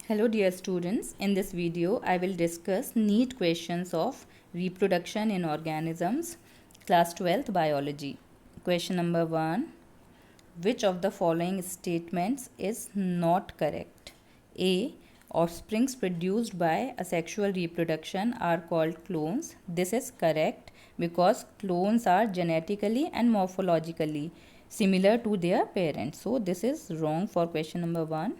Hello dear students, in this video I will discuss NEET questions of reproduction in organisms, class 12th biology. Question number 1. Which of the following statements is not correct? A. Offsprings produced by asexual reproduction are called clones. This is correct because clones are genetically and morphologically similar to their parents. So this is wrong for question number 1.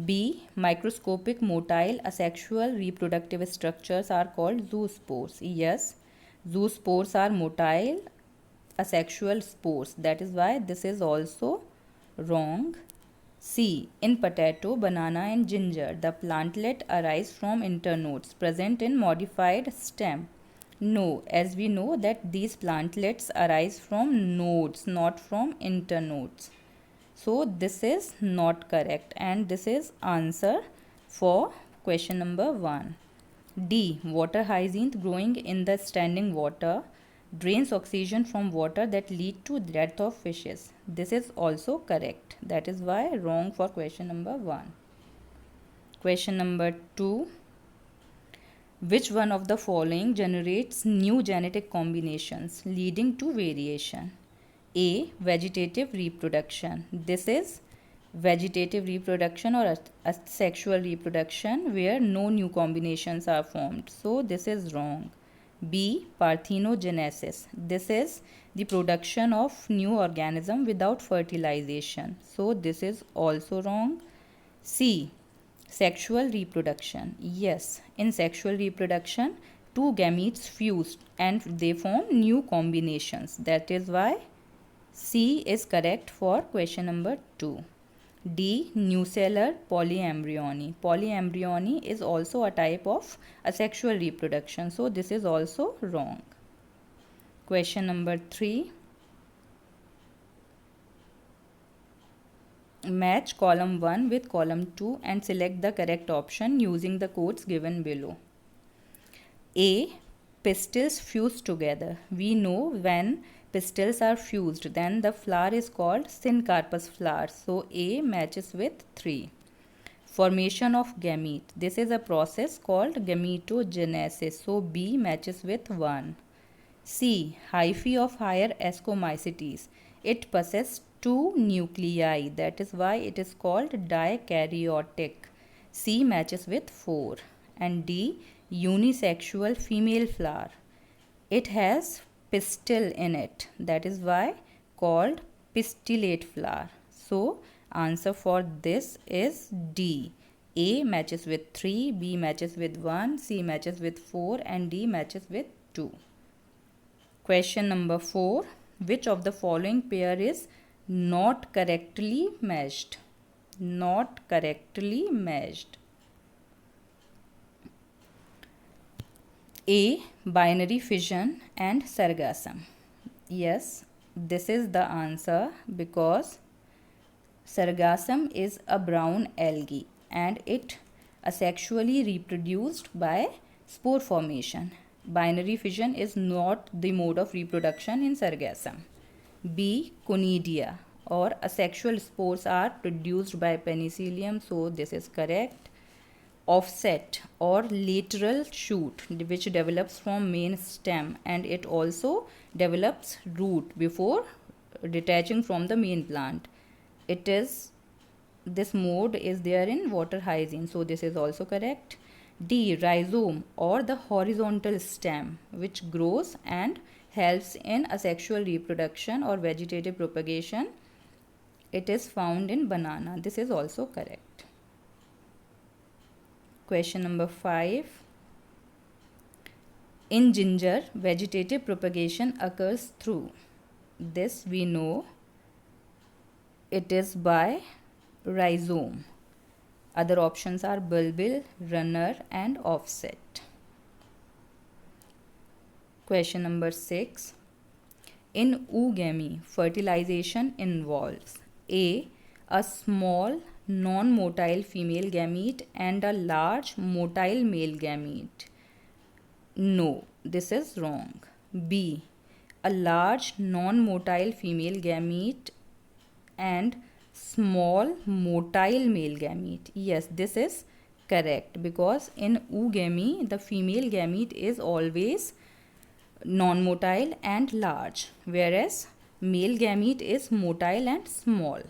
B. Microscopic motile asexual reproductive structures are called zoospores. Yes, zoospores are motile asexual spores. That is why this is also wrong. C. In potato, banana and ginger, the plantlet arise from internodes present in modified stem. No, as we know that these plantlets arise from nodes, not from internodes. So this is not correct and this is answer for question number 1. D. Water hyacinth growing in the standing water drains oxygen from water that lead to death of fishes. This is also correct. That is why wrong for question number 1. Question number 2. Which one of the following generates new genetic combinations leading to variation? A. Vegetative reproduction. This is vegetative reproduction or asexual reproduction where no new combinations are formed. So this is wrong. B. Parthenogenesis. This is the production of new organism without fertilization. So this is also wrong. C. Sexual reproduction. Yes, in sexual reproduction, two gametes fuse and they form new combinations. That is why C is correct for question number 2. D. Nucellar polyembryony. Polyembryony is also a type of asexual reproduction. So this is also wrong. Question number 3. Match column 1 with column 2 and select the correct option using the codes given below. A. Pistils fuse together. We know when pistils are fused, then the flower is called syncarpous flower. So A matches with 3. Formation of gamete. This is a process called gametogenesis. So B matches with 1. C. Hyphae of higher ascomycetes. It possesses 2 nuclei. That is why it is called dikaryotic. C matches with 4. And D. Unisexual female flower. It has pistil in it. That is why called pistillate flower. So answer for this is D. A matches with 3, B matches with 1, C matches with 4 and D matches with 2. Question number 4. Which of the following pair is not correctly meshed? Not correctly meshed. A. Binary fission and sargassum. Yes, this is the answer because sargassum is a brown algae and it asexually reproduced by spore formation. Binary fission is not the mode of reproduction in sargassum. B. Conidia or asexual spores are produced by penicillium, so this is correct. Offset or lateral shoot which develops from main stem and it also develops root before detaching from the main plant. This mode is there in water hyacinth, so this is also correct. D. Rhizome or the horizontal stem which grows and helps in asexual reproduction or vegetative propagation. It is found in banana. This is also correct. Question number 5. In ginger, vegetative propagation occurs through. This we know. It is by rhizome. Other options are bulbil, runner and offset. Question number 6. In oogamy, fertilization involves A. A small non-motile female gamete and a large motile male gamete. No, this is wrong. B. A large non-motile female gamete and small motile male gamete. Yes, this is correct, because in oogamy the female gamete is always non-motile and large, whereas male gamete is motile and small.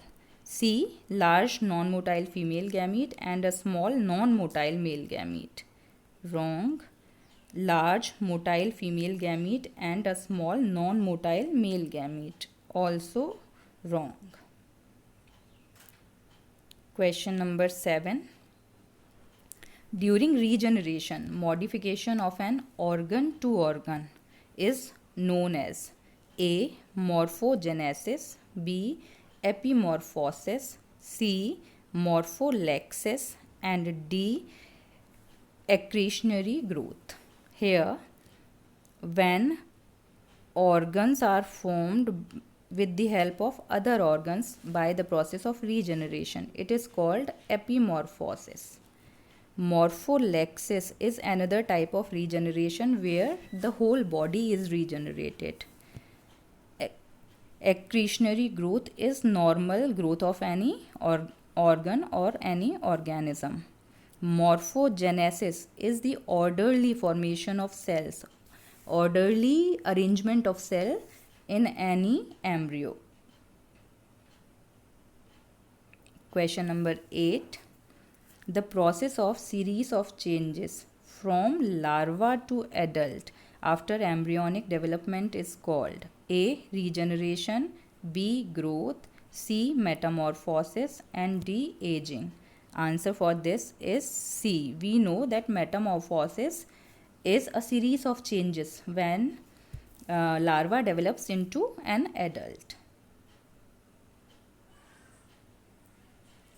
C. Large non-motile female gamete and a small non-motile male gamete. Wrong. Large motile female gamete and a small non-motile male gamete. Also wrong. Question number 7. During regeneration, modification of an organ to organ is known as A. Morphogenesis, B. Epimorphosis, C. Morpholexis, and D. Accretionary growth. Here, when organs are formed with the help of other organs by the process of regeneration, it is called epimorphosis. Morpholexis is another type of regeneration where the whole body is regenerated. Accretionary growth is normal growth of any organ or any organism. Morphogenesis is the orderly formation of cells, orderly arrangement of cell in any embryo. Question number 8. The process of series of changes from larva to adult after embryonic development is called A. Regeneration, B. Growth, C. Metamorphosis, and D. Aging. Answer for this is C. We know that metamorphosis is a series of changes when larva develops into an adult.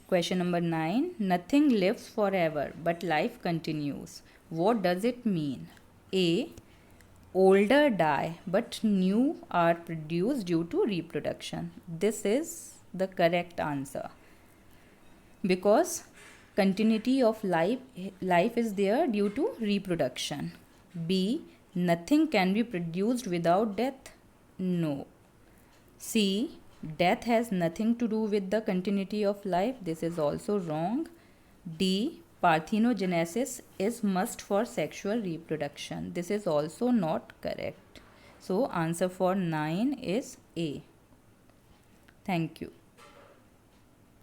Question number 9. Nothing lives forever but life continues. What does it mean? A. Older die but new are produced due to reproduction. This is the correct answer, because continuity of life is there due to reproduction. B. Nothing can be produced without death. No. C. Death has nothing to do with the continuity of life. This is also wrong. D. Parthenogenesis is must for sexual reproduction. This is also not correct. So answer for 9 is A. Thank you.